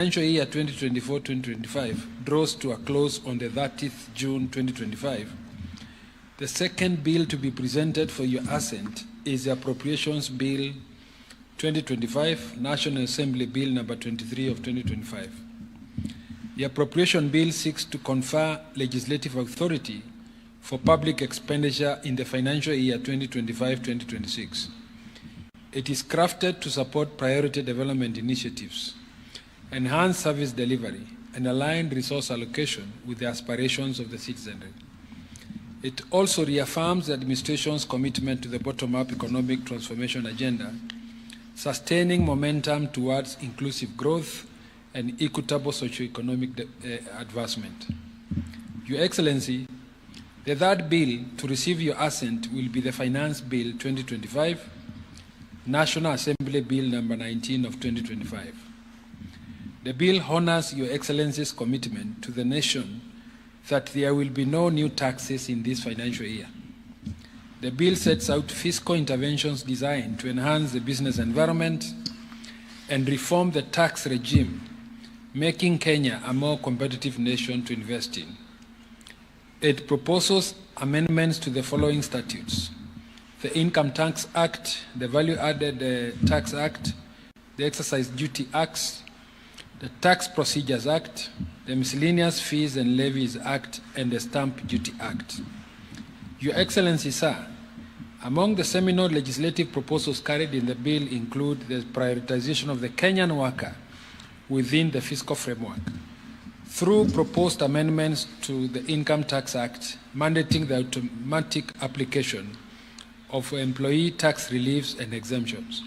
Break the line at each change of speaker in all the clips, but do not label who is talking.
financial year 2024-2025 draws to a close on the 30th June 2025, the second bill to be presented for your assent is the Appropriations Bill 2025, National Assembly Bill number 23 of 2025. The Appropriation Bill seeks to confer legislative authority for public expenditure in the financial year 2025-2026. It is crafted to support priority development initiatives, enhance service delivery, and align resource allocation with the aspirations of the citizenry. It also reaffirms the administration's commitment to the bottom-up economic transformation agenda, sustaining momentum towards inclusive growth and equitable socio-economic advancement. Your Excellency, the third bill to receive your assent will be the Finance Bill 2025, National Assembly Bill number 19 of 2025. The bill honors Your Excellency's commitment to the nation that there will be no new taxes in this financial year. The bill sets out fiscal interventions designed to enhance the business environment and reform the tax regime, making Kenya a more competitive nation to invest in. It proposes amendments to the following statutes: the Income Tax Act, the Value Added Tax Act, the Excise Duty Acts, the Tax Procedures Act, the Miscellaneous Fees and Levies Act, and the Stamp Duty Act. Your Excellency, sir, among the seminal legislative proposals carried in the bill include the prioritization of the Kenyan worker within the fiscal framework through proposed amendments to the Income Tax Act, mandating the automatic application of employee tax reliefs and exemptions.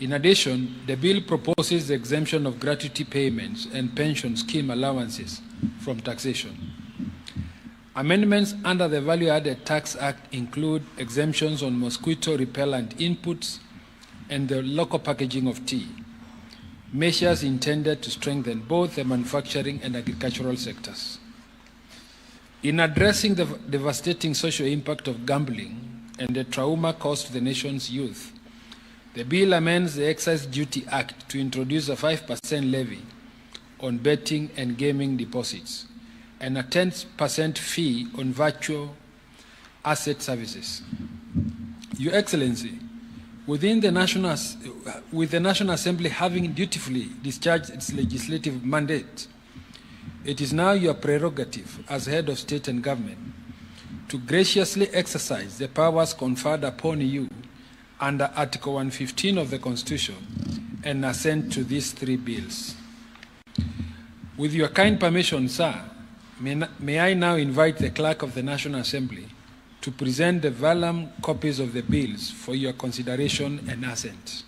In addition, the bill proposes the exemption of gratuity payments and pension scheme allowances from taxation. Amendments under the Value Added Tax Act include exemptions on mosquito repellent inputs and the local packaging of tea, measures intended to strengthen both the manufacturing and agricultural sectors. In addressing the devastating social impact of gambling and the trauma caused to the nation's youth, the bill amends the Excise Duty Act to introduce a 5% levy on betting and gaming deposits and a 10% fee on virtual asset services. Your Excellency, with the National Assembly having dutifully discharged its legislative mandate, it is now your prerogative as head of state and government to graciously exercise the powers conferred upon you under Article 115 of the Constitution and assent to these three bills. With your kind permission, sir, may I now invite the Clerk of the National Assembly to present the vellum copies of the bills for your consideration and assent.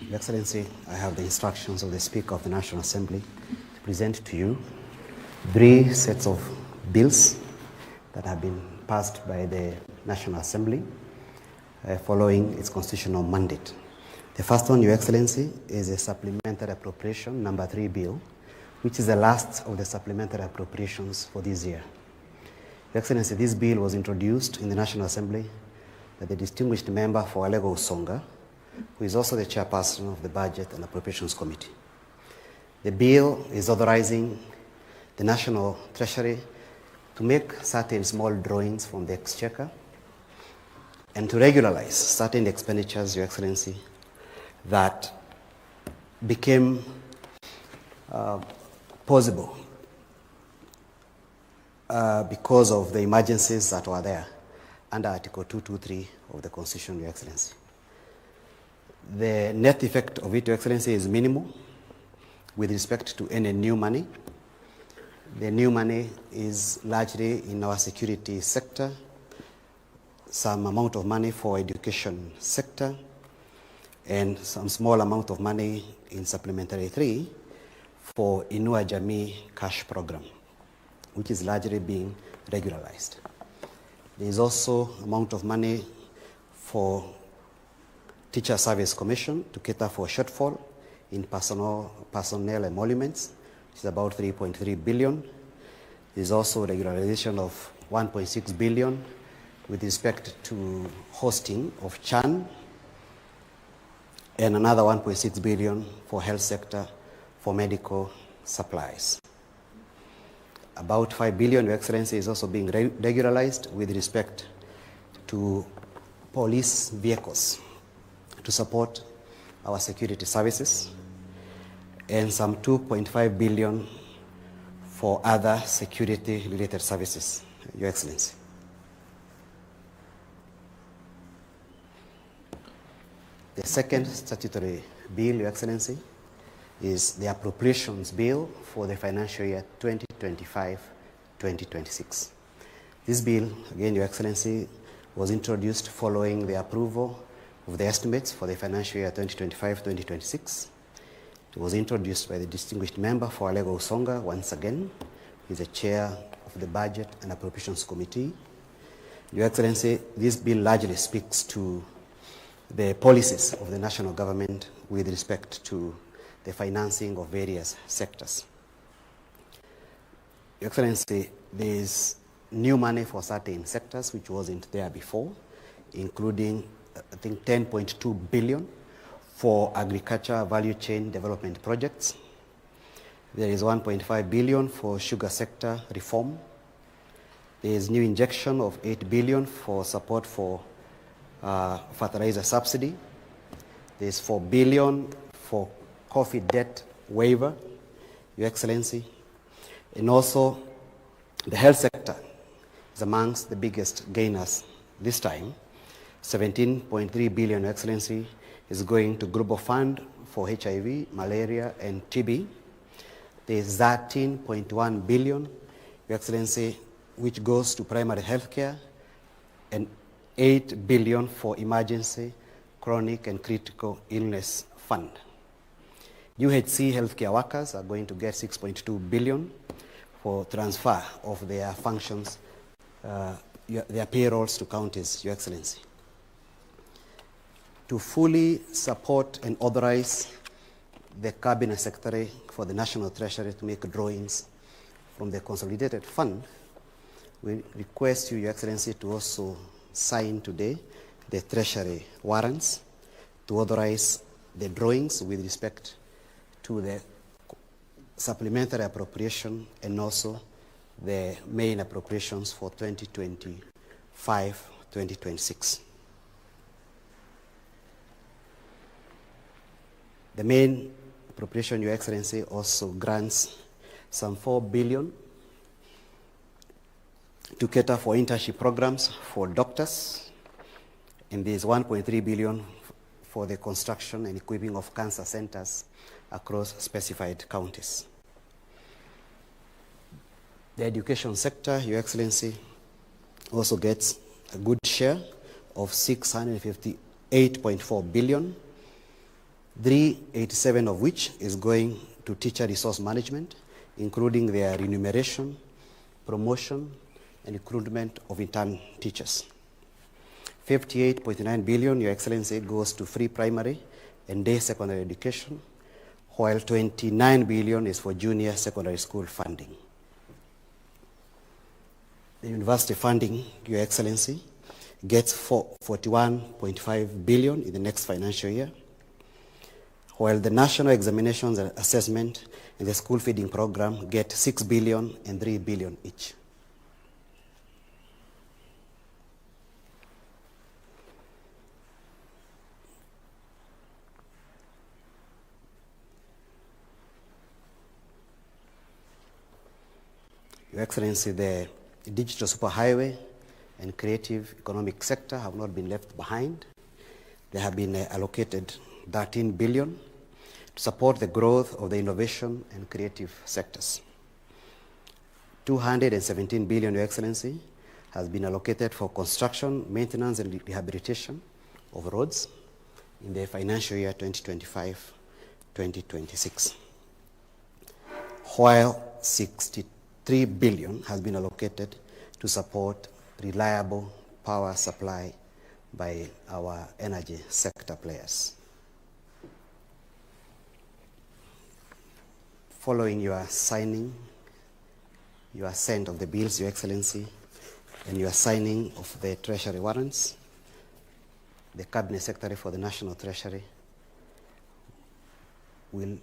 Your Excellency, I have the instructions of the Speaker of the National Assembly to present to you three sets of bills that have been passed by the National Assembly following its constitutional mandate. The first one, Your Excellency, is a Supplementary Appropriation number 3 bill, which is the last of the supplementary appropriations for this year. Your Excellency, this bill was introduced in the National Assembly by the distinguished member for Alego Usonga, who is also the chairperson of the Budget and Appropriations Committee. The bill is authorizing the National Treasury to make certain small drawings from the Exchequer and to regularize certain expenditures, Your Excellency, that became possible because of the emergencies that were there under Article 223 of the Constitution, Your Excellency. The net effect of it, Your Excellency, is minimal with respect to any new money. The new money is largely in our security sector, some amount of money for education sector, and some small amount of money in Supplementary 3 for Inua Jamii cash program, which is largely being regularized. There is also amount of money for Teacher Service Commission to cater for shortfall in personnel emoluments, which is about 3.3 billion. There is also regularization of 1.6 billion with respect to hosting of CHAN and another 1.6 billion for health sector for medical supplies. About 5 billion, Your Excellency, is also being regularized with respect to police vehicles to support our security services, and some 2.5 billion for other security-related services, Your Excellency. The second statutory bill, Your Excellency, is the appropriations bill for the financial year 2025-2026. This bill, again, Your Excellency, was introduced following the approval of the estimates for the financial year 2025-2026. It was introduced by the distinguished member for Alego Usonga once again. He's the chair of the Budget and Appropriations Committee. Your Excellency, this bill largely speaks to the policies of the national government with respect to the financing of various sectors. Your Excellency, there is new money for certain sectors which wasn't there before, including, I think, 10.2 billion for agriculture value chain development projects. There is 1.5 billion for sugar sector reform. There is new injection of 8 billion for support for fertilizer subsidy. There is 4 billion for coffee debt waiver, Your Excellency. And also, the health sector is amongst the biggest gainers this time. 17.3 billion, Your Excellency, is going to Global Fund for HIV, malaria, and TB. There is 13.1 billion, Your Excellency, which goes to primary health care, and 8 billion for emergency, chronic, and critical illness fund. UHC healthcare workers are going to get 6.2 billion for transfer of their functions, their payrolls to counties, Your Excellency. To fully support and authorize the Cabinet Secretary for the National Treasury to make drawings from the Consolidated Fund, we request you, Your Excellency, to also sign today the Treasury warrants to authorize the drawings with respect to the supplementary appropriation and also the main appropriations for 2025-2026. The main appropriation, Your Excellency, also grants some 4 billion to cater for internship programs for doctors, and there is 1.3 billion for the construction and equipping of cancer centers across specified counties. The education sector, Your Excellency, also gets a good share of 658.4 billion, 387 of which is going to teacher resource management, including their remuneration, promotion, and recruitment of intern teachers. 58.9 billion, Your Excellency, goes to free primary and day secondary education, while 29 billion is for junior secondary school funding. The university funding, Your Excellency, gets 41.5 billion in the next financial year, while the national examinations and assessment and the school feeding program get 6 billion and 3 billion each. Your Excellency, the digital superhighway and creative economic sector have not been left behind. They have been allocated 13 billion to support the growth of the innovation and creative sectors. 217 billion, Your Excellency, has been allocated for construction, maintenance, and rehabilitation of roads in the financial year 2025-2026, while 63 billion has been allocated to support reliable power supply by our energy sector players. Following your signing, your assent of the bills, Your Excellency, and your signing of the Treasury warrants, the Cabinet Secretary for the National Treasury will,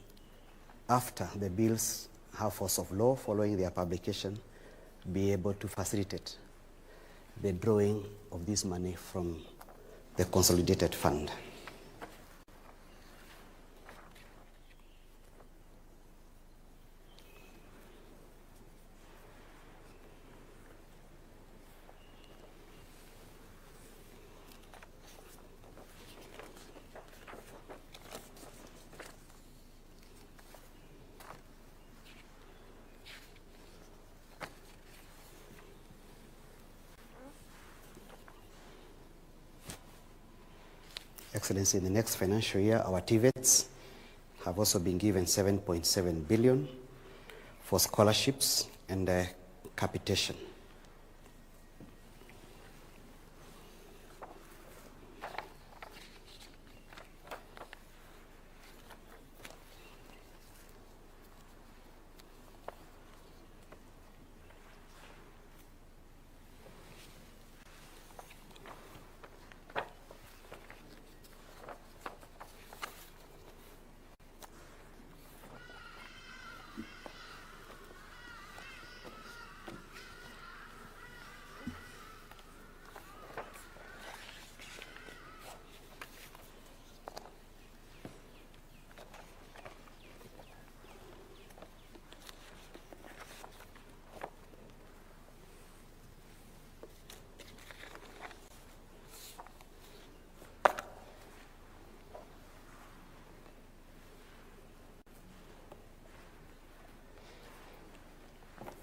after the bills have force of law following their publication, be able to facilitate the drawing of this money from the consolidated fund. Excellency, in the next financial year, our TVETs have also been given 7.7 billion for scholarships and capitation.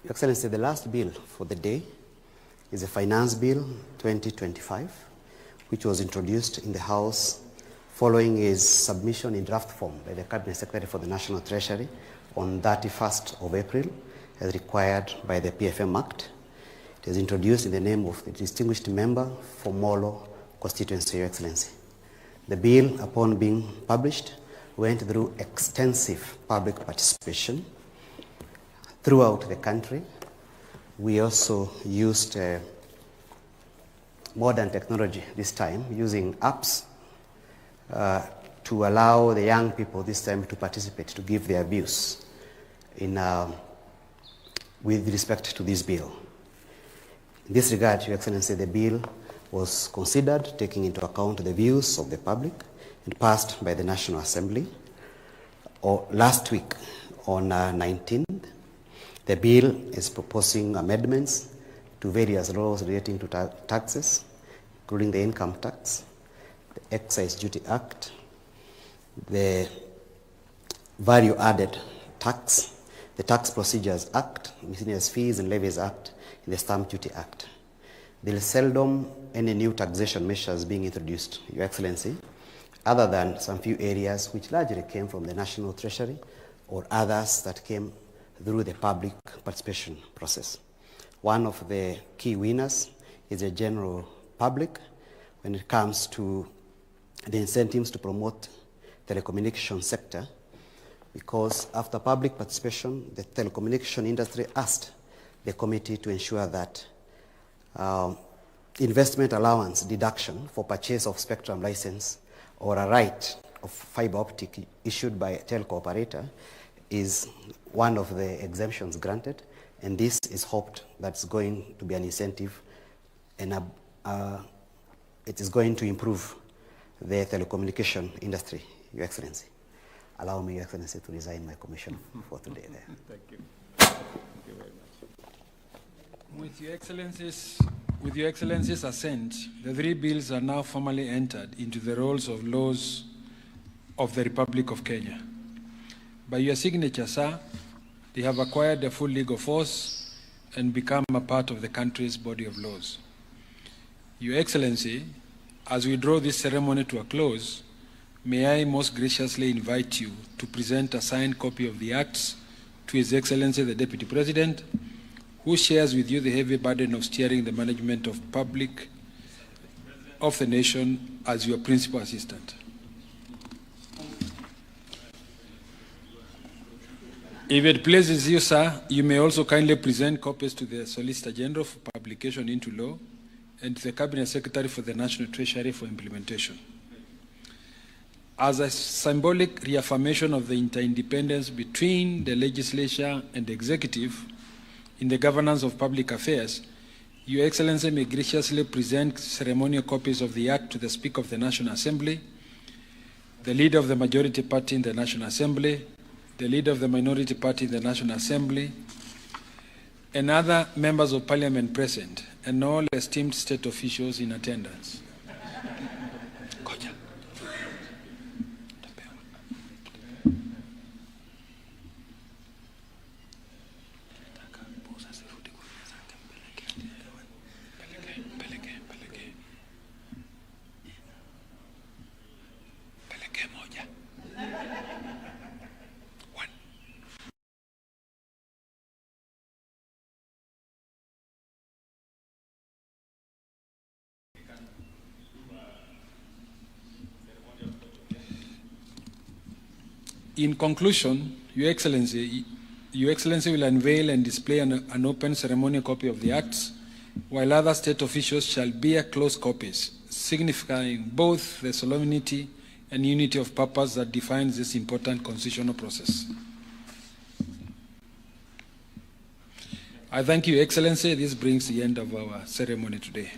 Your Excellency, the last bill for the day is a Finance Bill 2025, which was introduced in the House following its submission in draft form by the Cabinet Secretary for the National Treasury on 31st of April, as required by the PFM Act. It is introduced in the name of the distinguished member for Molo constituency, Your Excellency. The bill, upon being published, went through extensive public participation throughout the country. We also used modern technology this time, using apps to allow the young people this time to participate, to give their views with respect to this bill. In this regard, Your Excellency, the bill was considered taking into account the views of the public and passed by the National Assembly last week on 19th. The bill is proposing amendments to various laws relating to taxes, including the Income Tax, the Excise Duty Act, the Value Added Tax, the Tax Procedures Act, Miscellaneous Fees and Levies Act, and the Stamp Duty Act. There is seldom any new taxation measures being introduced, Your Excellency, other than some few areas which largely came from the National Treasury or others that came through the public participation process. One of the key winners is the general public when it comes to the incentives to promote the telecommunication sector, because after public participation, the telecommunication industry asked the committee to ensure that investment allowance deduction for purchase of spectrum license or a right of fiber optic issued by a telco operator is one of the exemptions granted, and this is hoped that's going to be an incentive, and it is going to improve the telecommunication industry, Your Excellency. Allow me, Your Excellency, to resign my commission for today.
Thank you. Thank you very much. With Your Excellency's assent, the three bills are now formally entered into the rolls of laws of the Republic of Kenya. By your signature, sir, they have acquired a full legal force and become a part of the country's body of laws. Your Excellency, as we draw this ceremony to a close, may I most graciously invite you to present a signed copy of the acts to His Excellency the Deputy President, who shares with you the heavy burden of steering the management of the nation as your principal assistant. If it pleases you, sir, you may also kindly present copies to the Solicitor General for publication into law and to the Cabinet Secretary for the National Treasury for implementation. As a symbolic reaffirmation of the interdependence between the legislature and the executive in the governance of public affairs, Your Excellency may graciously present ceremonial copies of the Act to the Speaker of the National Assembly, the Leader of the Majority Party in the National Assembly, the Leader of the Minority Party in the National Assembly, and other members of Parliament present, and all esteemed state officials in attendance. In conclusion, Your Excellency will unveil and display an open ceremonial copy of the Acts, while other state officials shall bear closed copies, signifying both the solemnity and unity of purpose that defines this important constitutional process. I thank you, Your Excellency. This brings the end of our ceremony today.